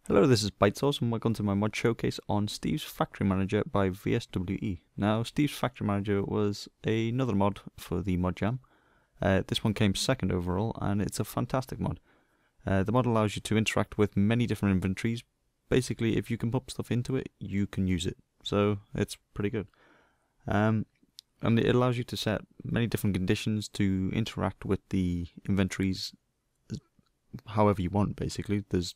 Hello, this is Bytesauce and welcome to my mod showcase on Steve's Factory Manager by VSWE. Now, Steve's Factory Manager was another mod for the Modjam. This one came second overall and it's a fantastic mod. The mod allows you to interact with many different inventories. Basically, if you can put stuff into it, you can use it. So, it's pretty good. And it allows you to set many different conditions to interact with the inventories however you want, basically. There's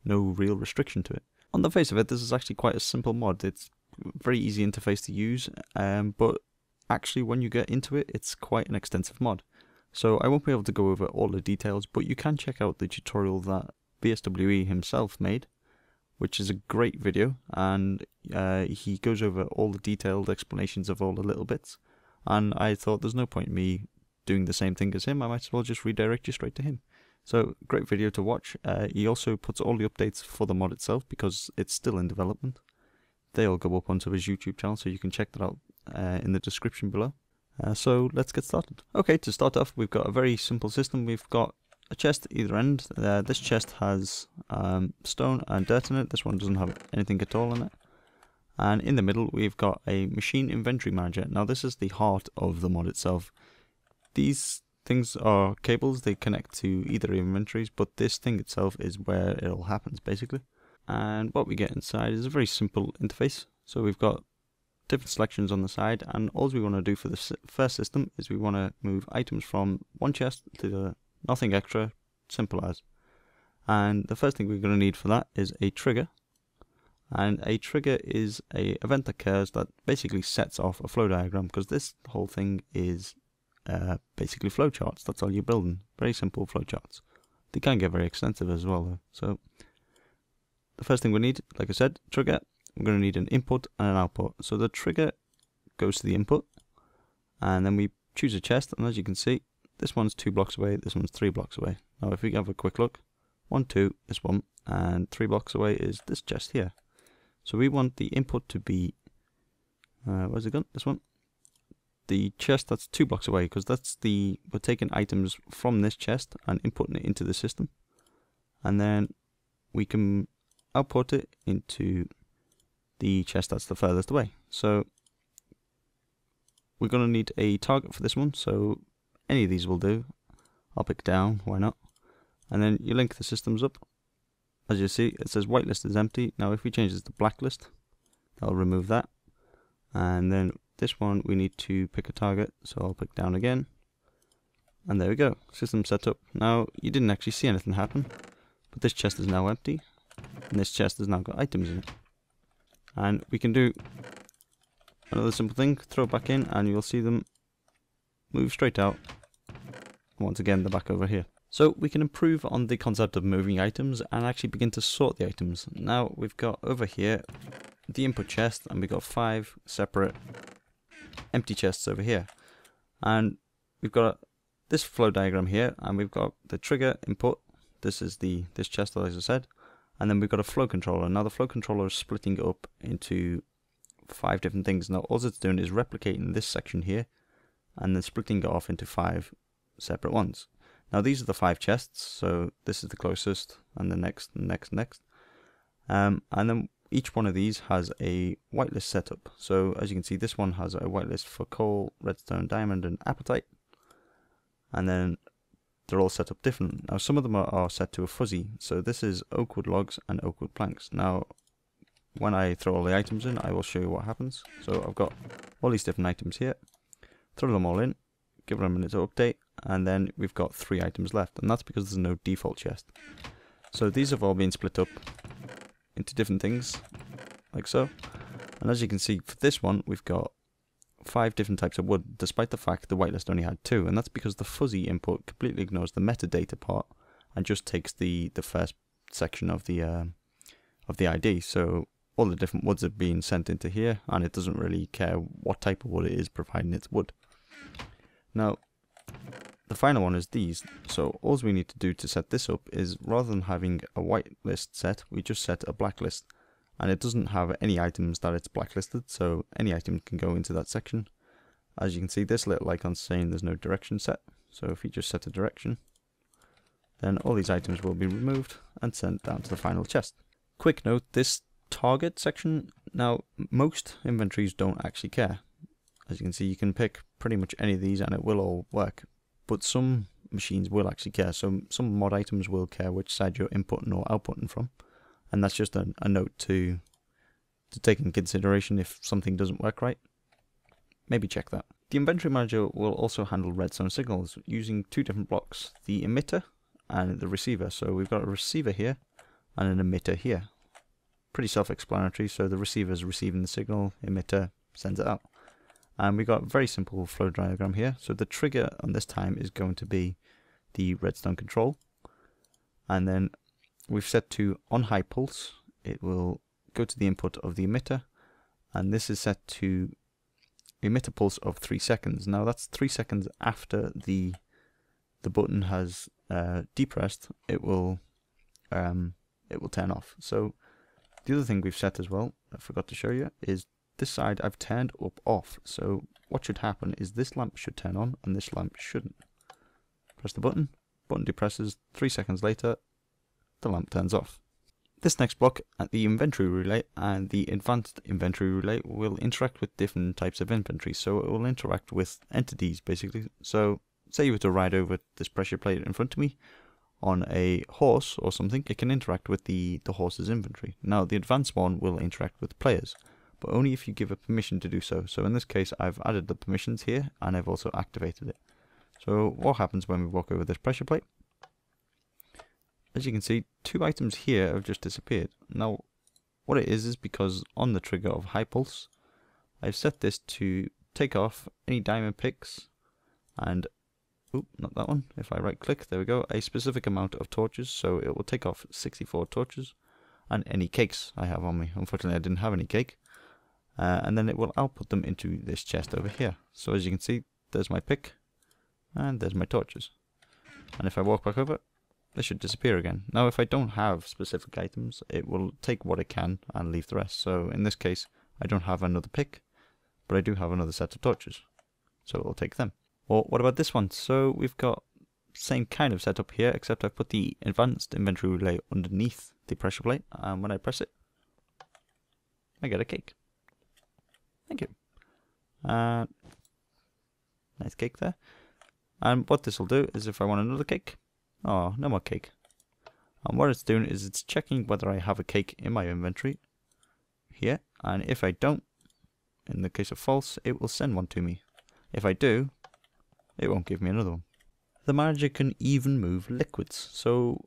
no real restriction to it. On the face of it, this is actually quite a simple mod. It's a very easy interface to use, but actually when you get into it, it's quite an extensive mod. So I won't be able to go over all the details, but you can check out the tutorial that VSWE himself made, which is a great video, and he goes over all the detailed explanations of all the little bits. And I thought there's no point in me doing the same thing as him, I might as well just redirect you straight to him. So, great video to watch. He also puts all the updates for the mod itself because it's still in development. They'll go up onto his YouTube channel, so you can check that out in the description below. So, let's get started. Okay, to start off, we've got a very simple system. We've got a chest at either end. This chest has stone and dirt in it. This one doesn't have anything at all in it. And in the middle, we've got a machine inventory manager. Now, this is the heart of the mod itself. These things are cables, they connect to either inventories, but this thing itself is where it all happens basically. And what we get inside is a very simple interface. So we've got different selections on the side, and all we want to do for the first system is we want to move items from one chest to the nothing extra, simple as. And the first thing we're going to need for that is a trigger. And a trigger is an event that occurs that basically sets off a flow diagram, because this whole thing is basically flowcharts. That's all you're building. Very simple flowcharts. They can get very extensive as well though. So the first thing we need, like I said, trigger. We're going to need an input and an output. So the trigger goes to the input, and then we choose a chest, and as you can see, this one's 2 blocks away, this one's 3 blocks away. Now if we have a quick look, 1, 2, this one, and 3 blocks away is this chest here. So we want the input to be, where's it gone? This one. The chest that's 2 blocks away, because that's we're taking items from this chest and inputting it into the system, and then we can output it into the chest that's the furthest away. So we're going to need a target for this one, so any of these will do. I'll pick down, why not? And then you link the systems up. As you see, it says whitelist is empty. Now if we change this to blacklist, that'll remove that. And then this one we need to pick a target, so I'll pick down again, and there we go, system set up. Now you didn't actually see anything happen, but this chest is now empty, and this chest has now got items in it. And we can do another simple thing, throw it back in, and you'll see them move straight out. Once again, they're back over here. So we can improve on the concept of moving items and actually begin to sort the items. Now we've got over here the input chest, and we've got 5 separate empty chests over here, and we've got this flow diagram here, and we've got the trigger input. This is this chest, as I said, and then we've got a flow controller. Now the flow controller is splitting up into 5 different things. Now all it's doing is replicating this section here and then splitting it off into 5 separate ones. Now these are the 5 chests, so this is the closest, and the next, and then each one of these has a whitelist setup. So as you can see, this one has a whitelist for coal, redstone, diamond, and apatite. And then they're all set up different. Now some of them are set to a fuzzy. So this is oakwood logs and oakwood planks. Now when I throw all the items in, I will show you what happens. So I've got all these different items here. Throw them all in, give them a minute to update, and then we've got 3 items left. And that's because there's no default chest. So these have all been split up into different things, like so. And as you can see, for this one, we've got 5 different types of wood, despite the fact the whitelist only had 2, and that's because the fuzzy input completely ignores the metadata part and just takes the first section of the ID. So all the different woods are being sent into here, and it doesn't really care what type of wood it is, providing it's wood. Now the final one is these. So all we need to do to set this up is, rather than having a whitelist set, we just set a blacklist, and it doesn't have any items that it's blacklisted, so any item can go into that section. As you can see, this little icon's saying there's no direction set, so if you just set a direction, then all these items will be removed and sent down to the final chest. Quick note, this target section, now most inventories don't actually care. As you can see, you can pick pretty much any of these and it will all work, but some machines will actually care. So some mod items will care which side you're inputting or outputting from, and that's just a note to take in consideration if something doesn't work right. Maybe check that. The inventory manager will also handle redstone signals using two different blocks, the emitter and the receiver. So we've got a receiver here and an emitter here. Pretty self-explanatory. So the receiver is receiving the signal, emitter sends it out. And we've got a very simple flow diagram here. So the trigger on this time is going to be the redstone control. And then we've set to on high pulse. It will go to the input of the emitter. And this is set to emitter pulse of 3 seconds. Now that's 3 seconds after the button has depressed. It will turn off. So the other thing we've set as well, I forgot to show you, is this side I've turned up off. So what should happen is this lamp should turn on and this lamp shouldn't. Press the button depresses, 3 seconds later the lamp turns off. This next block, the inventory relay and the advanced inventory relay, will interact with different types of inventory. So it will interact with entities basically. So say you were to ride over this pressure plate in front of me on a horse or something, it can interact with the horse's inventory. Now the advanced one will interact with players, but only if you give it permission to do so. So in this case I've added the permissions here and I've also activated it. So what happens when we walk over this pressure plate? As you can see, 2 items here have just disappeared. Now what it is because on the trigger of high pulse I've set this to take off any diamond picks and, oop, not that one, if I right click, there we go, a specific amount of torches. So it will take off 64 torches and any cakes I have on me. Unfortunately I didn't have any cake. And then it will output them into this chest over here. So as you can see, there's my pick and there's my torches. And if I walk back over, they should disappear again. Now if I don't have specific items, it will take what it can and leave the rest. So in this case I don't have another pick, but I do have another set of torches, so it will take them. Or what about this one? So we've got same kind of setup here, except I've put the advanced inventory relay underneath the pressure plate, and when I press it I get a cake. Thank you. Nice cake there. And what this will do is if I want another cake, oh, no more cake. And what it's doing is it's checking whether I have a cake in my inventory here, and if I don't, in the case of false, it will send one to me. If I do, it won't give me another one. The manager can even move liquids. So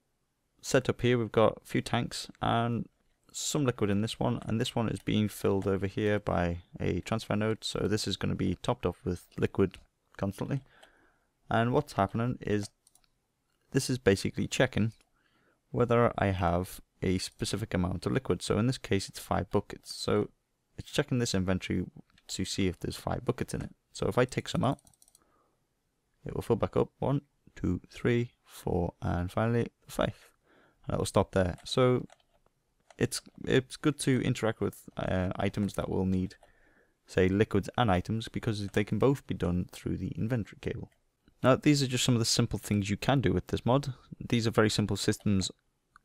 set up here we've got a few tanks and some liquid in this one, and this one is being filled over here by a transfer node. So this is going to be topped up with liquid constantly. And what's happening is this is basically checking whether I have a specific amount of liquid. So in this case it's 5 buckets. So it's checking this inventory to see if there's 5 buckets in it. So if I take some out, it will fill back up. 1, 2, 3, 4, and finally 5. And it will stop there. So it's good to interact with items that will need, say, liquids and items, because they can both be done through the inventory cable. Now these are just some of the simple things you can do with this mod. These are very simple systems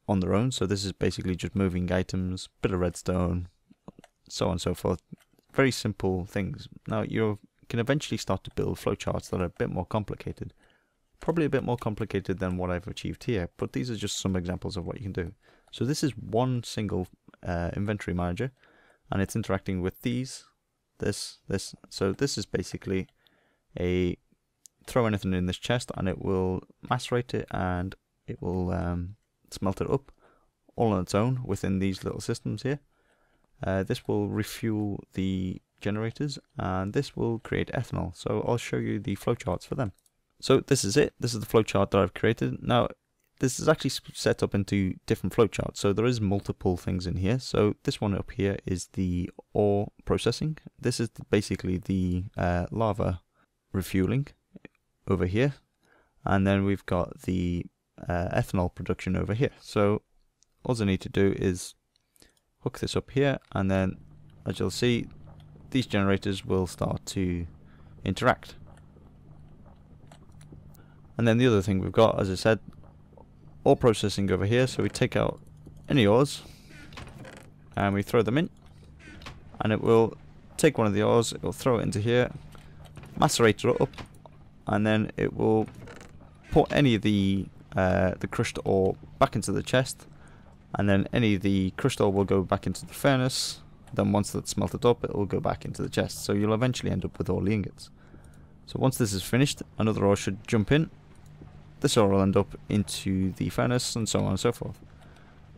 on their own. So this is basically just moving items, bit of redstone, so on and so forth. Very simple things. Now you can eventually start to build flowcharts that are a bit more complicated. Probably a bit more complicated than what I've achieved here, but these are just some examples of what you can do. So this is one single inventory manager, and it's interacting with these, this. So this is basically a throw anything in this chest and it will macerate it and it will smelt it up all on its own within these little systems here. This will refuel the generators and this will create ethanol. So I'll show you the flowcharts for them. So this is it. This is the flowchart that I've created. Now this is actually set up into different flowcharts. So there is multiple things in here. So this one up here is the ore processing. This is basically the lava refueling over here. And then we've got the ethanol production over here. So all I need to do is hook this up here, and then as you'll see, these generators will start to interact. And then the other thing we've got, as I said, ore processing over here. So we take out any ores, and we throw them in, and it will take one of the ores, it will throw it into here, macerate it up, and then it will put any of the crushed ore back into the chest, and then any of the crushed ore will go back into the furnace. Then once that's smelted up, it will go back into the chest, so you'll eventually end up with all the ingots. So once this is finished, another ore should jump in, this ore will end up into the furnace, and so on and so forth.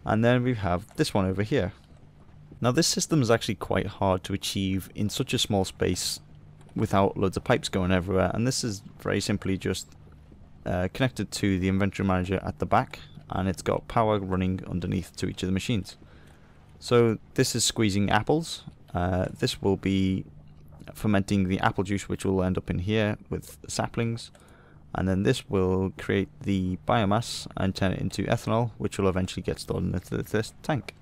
And then we have this one over here. Now this system is actually quite hard to achieve in such a small space without loads of pipes going everywhere, and this is very simply just connected to the inventory manager at the back, and it's got power running underneath to each of the machines. So this is squeezing apples, this will be fermenting the apple juice, which will end up in here with saplings, and then this will create the biomass and turn it into ethanol, which will eventually get stored into this tank.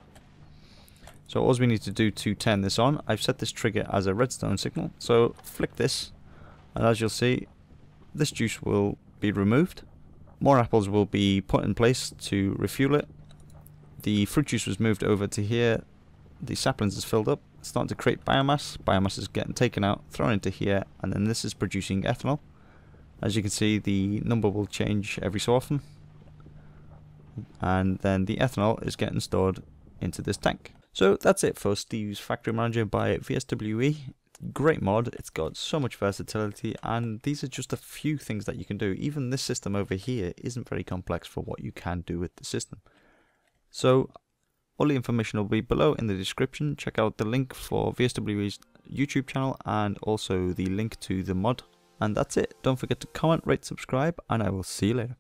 So all we need to do to turn this on, I've set this trigger as a redstone signal, so flick this, and as you'll see, this juice will be removed. More apples will be put in place to refuel it. The fruit juice was moved over to here, the saplings is filled up, it's starting to create biomass, biomass is getting taken out, thrown into here, and then this is producing ethanol. As you can see, the number will change every so often, and then the ethanol is getting stored into this tank. So that's it for Steve's Factory Manager by VSWE. Great mod, it's got so much versatility, and these are just a few things that you can do. Even this system over here isn't very complex for what you can do with the system. So all the information will be below in the description. Check out the link for VSWE's YouTube channel and also the link to the mod. And that's it. Don't forget to comment, rate, subscribe, and I will see you later.